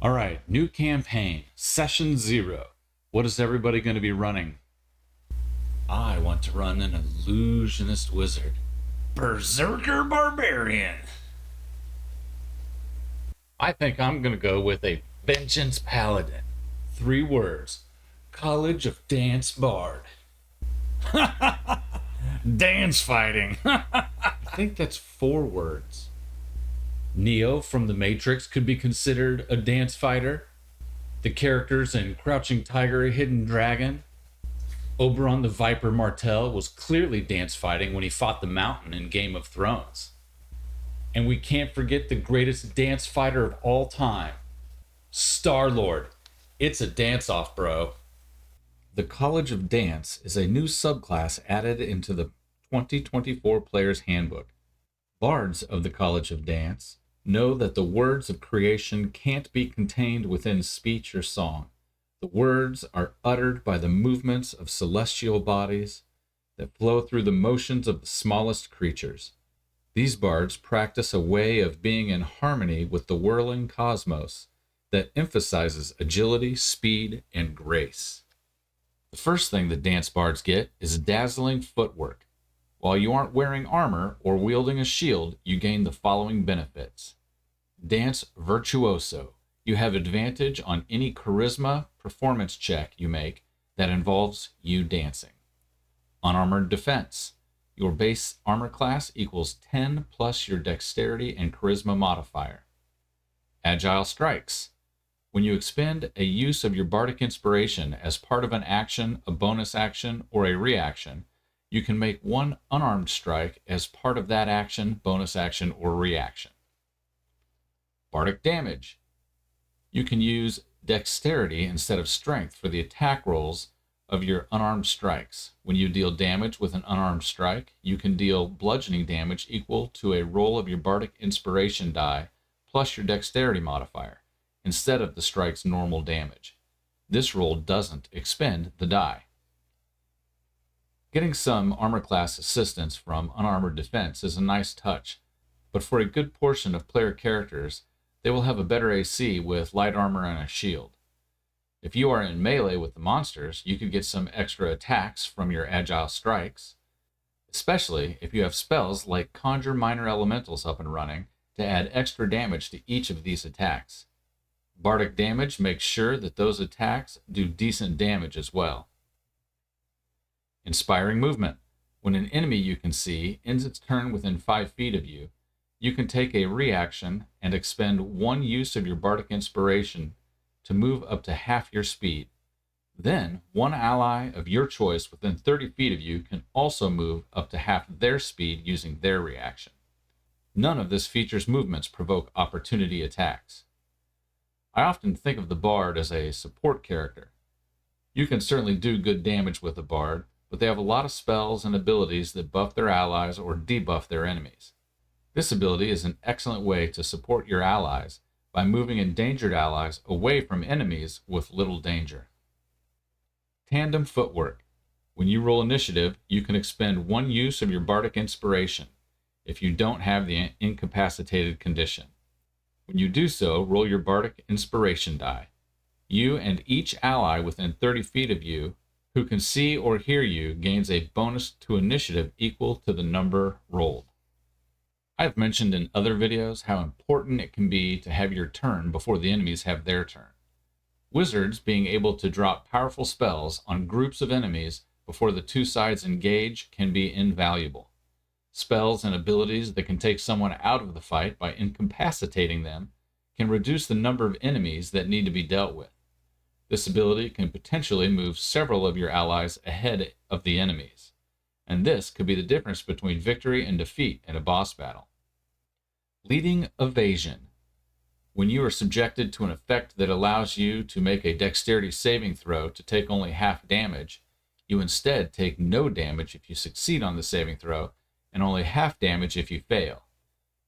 All right, new campaign, session 0. What is everybody going to be running? I want to run an illusionist wizard. Berserker Barbarian. I think I'm going to go with a Vengeance Paladin. 3 words. College of Dance Bard. Dance fighting. I think that's 4 words. Neo from The Matrix could be considered a dance fighter. The characters in Crouching Tiger, Hidden Dragon. Oberon the Viper Martell was clearly dance fighting when he fought the Mountain in Game of Thrones. And we can't forget the greatest dance fighter of all time, Star-Lord. It's a dance-off, bro. The College of Dance is a new subclass added into the 2024 Player's Handbook. Bards of the College of Dance know that the words of creation can't be contained within speech or song. The words are uttered by the movements of celestial bodies that flow through the motions of the smallest creatures. These bards practice a way of being in harmony with the whirling cosmos that emphasizes agility, speed, and grace. The first thing that dance bards get is dazzling footwork. While you aren't wearing armor or wielding a shield, you gain the following benefits. Dance Virtuoso. You have advantage on any charisma performance check you make that involves you dancing. Unarmored Defense. Your base armor class equals 10 plus your dexterity and charisma modifier. Agile Strikes. When you expend a use of your bardic inspiration as part of an action, a bonus action, or a reaction, you can make 1 unarmed strike as part of that action, bonus action, or reaction. Bardic Damage. You can use dexterity instead of strength for the attack rolls of your unarmed strikes. When you deal damage with an unarmed strike, you can deal bludgeoning damage equal to a roll of your bardic inspiration die plus your dexterity modifier, instead of the strike's normal damage. This roll doesn't expend the die. Getting some armor class assistance from Unarmored Defense is a nice touch, but for a good portion of player characters, they will have a better AC with light armor and a shield. If you are in melee with the monsters, you could get some extra attacks from your Agile Strikes, especially if you have spells like Conjure Minor Elementals up and running to add extra damage to each of these attacks. Bardic Damage makes sure that those attacks do decent damage as well. Inspiring Movement. When an enemy you can see ends its turn within 5 feet of you, you can take a reaction and expend 1 use of your bardic inspiration to move up to half your speed. Then, 1 ally of your choice within 30 feet of you can also move up to half their speed using their reaction. None of this feature's movements provoke opportunity attacks. I often think of the Bard as a support character. You can certainly do good damage with the Bard, but they have a lot of spells and abilities that buff their allies or debuff their enemies. This ability is an excellent way to support your allies by moving endangered allies away from enemies with little danger. Tandem Footwork. When you roll initiative, you can expend 1 use of your bardic inspiration if you don't have the incapacitated condition. When you do so, roll your bardic inspiration die. You and each ally within 30 feet of you who can see or hear you gains a bonus to initiative equal to the number rolled. I've mentioned in other videos how important it can be to have your turn before the enemies have their turn. Wizards being able to drop powerful spells on groups of enemies before the 2 sides engage can be invaluable. Spells and abilities that can take someone out of the fight by incapacitating them can reduce the number of enemies that need to be dealt with. This ability can potentially move several of your allies ahead of the enemies, and this could be the difference between victory and defeat in a boss battle. Leading Evasion. When you are subjected to an effect that allows you to make a dexterity saving throw to take only half damage, you instead take no damage if you succeed on the saving throw and only half damage if you fail.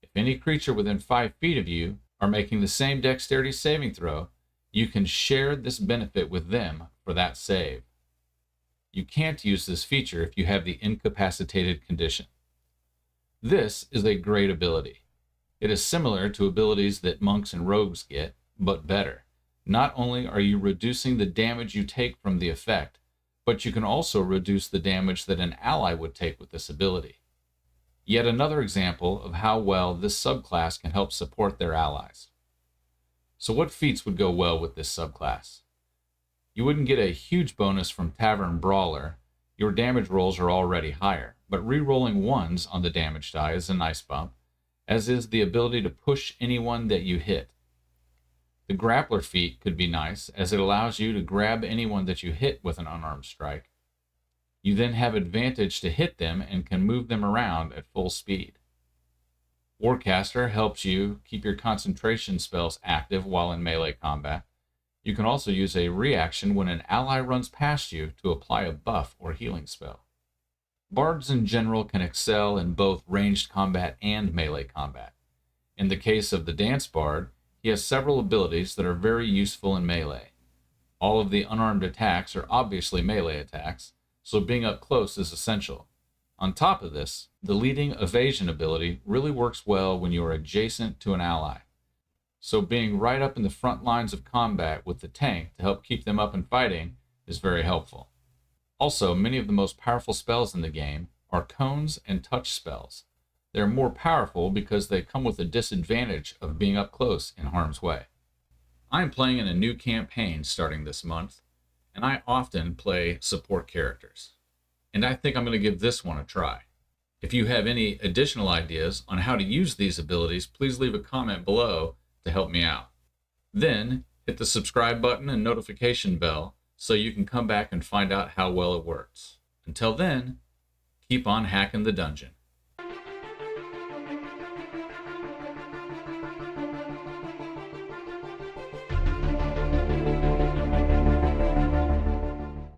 If any creature within 5 feet of you are making the same dexterity saving throw, you can share this benefit with them for that save. You can't use this feature if you have the incapacitated condition. This is a great ability. It is similar to abilities that monks and rogues get, but better. Not only are you reducing the damage you take from the effect, but you can also reduce the damage that an ally would take with this ability. Yet another example of how well this subclass can help support their allies. So what feats would go well with this subclass? You wouldn't get a huge bonus from Tavern Brawler. Your damage rolls are already higher, but re-rolling ones on the damage die is a nice bump, as is the ability to push anyone that you hit. The Grappler feat could be nice, as it allows you to grab anyone that you hit with an unarmed strike. You then have advantage to hit them and can move them around at full speed. Warcaster helps you keep your concentration spells active while in melee combat. You can also use a reaction when an ally runs past you to apply a buff or healing spell. Bards in general can excel in both ranged combat and melee combat. In the case of the Dance Bard, he has several abilities that are very useful in melee. All of the unarmed attacks are obviously melee attacks, so being up close is essential. On top of this, the leading evasion ability really works well when you are adjacent to an ally. So being right up in the front lines of combat with the tank to help keep them up and fighting is very helpful. Also, many of the most powerful spells in the game are cones and touch spells. They're more powerful because they come with a disadvantage of being up close in harm's way. I am playing in a new campaign starting this month, and I often play support characters. And I think I'm going to give this one a try. If you have any additional ideas on how to use these abilities, please leave a comment below to help me out. Then, hit the subscribe button and notification bell so you can come back and find out how well it works. Until then, keep on hacking the dungeon.